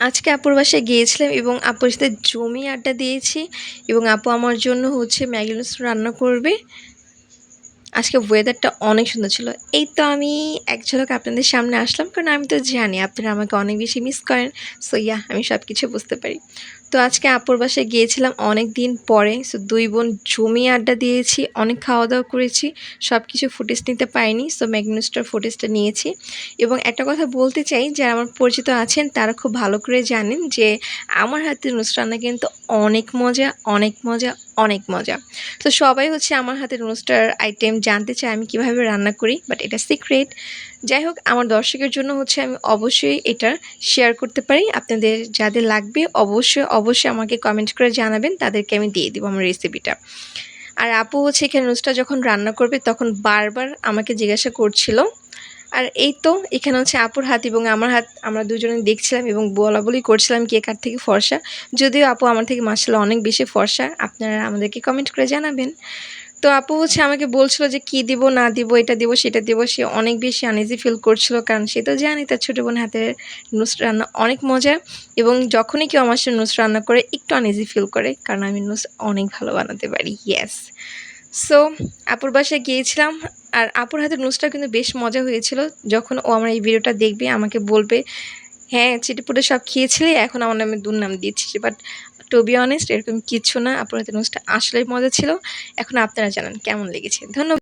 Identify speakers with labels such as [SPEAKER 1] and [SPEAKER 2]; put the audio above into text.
[SPEAKER 1] আজকে আপুর বাসায় গিয়েছিলাম এবং আপুর সাথে জমিয়ে আড্ডা দিয়েছি এবং আপু আমার জন্য ম্যাগি নুডলস রান্না করবে। আজকে ওয়েদারটা অনেক সুন্দর ছিল। এই তো আমি এক ঝলক আপনাদের সামনে আসলাম, কারণ আমি তো জানি আপনারা আমাকে অনেক বেশি মিস করেন। সো আমি সব কিছু বুঝতে পারি। তো আজকে আপুর বাসায় গিয়েছিলাম অনেক দিন পরে। সো ২ বোন জমিয়ে আড্ডা দিয়েছি, অনেক খাওয়া-দাওয়া করেছি। সব কিছু ফুটেজ নিতে পারিনি। সো ম্যাগি নুডলসটার ফুটেজটা নিয়েছি। এবং একটা কথা বলতে চাই, যারা আমার পরিচিত আছেন তারা খুব ভালো করে জানেন যে আমার হাতের নুডলস রান্না কিন্তু অনেক মজা, অনেক মজা, অনেক মজা। তো সবাই আমার হাতের নুডলসটার আইটেম জানতে চায় আমি কিভাবে রান্না করি, বাট এটা সিক্রেট। যাই হোক, আমার দর্শকের জন্য আমি অবশ্যই এটা শেয়ার করতে পারি। আপনাদের যাদের লাগবে অবশ্যই আমাকে কমেন্ট করে জানাবেন, তাদেরকে আমি দিয়ে দিব আমার রেসিপিটা। আর আপু এখানে নুডলসটা যখন রান্না করবে তখন বারবার আমাকে জিজ্ঞাসা করছিল। আর এই তো এখানে আপুর হাত এবং আমার হাত, আমরা দুজনে দেখছিলাম এবং বলাবলি করছিলাম কে কার থেকে ফর্সা। যদিও আপু আমার থেকে মাশাআল্লাহ অনেক বেশি ফর্সা। আপনারা আমাদেরকে কমেন্ট করে জানাবেন। তো আপু আমাকে বলছিল যে কি দিব না দিব, এটা দিব সেটা দিব। সে অনেক বেশি আনইজি ফিল করছিল, কারণ সে তো জানে তার ছোটো বোন হাতের নুডলস রান্না অনেক মজা। এবং যখনই কেউ আমার সাথে নুডলস রান্না করে একটু আনইজি ফিল করে, কারণ আমি নুডলস অনেক ভালো বানাতে পারি। ইয়েস। সো আপুর বাসায় গিয়েছিলাম, আর আপুর হাতের নুডলসটা কিন্তু বেশ মজা হয়েছিল। যখন ও আমার এই ভিডিওটা দেখবে আমাকে বলবে, হ্যাঁ চিটেপুটে সব খেয়েছিলি, এখন আমার নামে দুর্নাম দিচ্ছিস। বাট টু বি অনেস্ট এরকম কিচ্ছু না, আপুর হাতের নুডলসটা আসলেই মজা ছিল। এখন আপনারা জানান কেমন লেগেছে। ধন্যবাদ।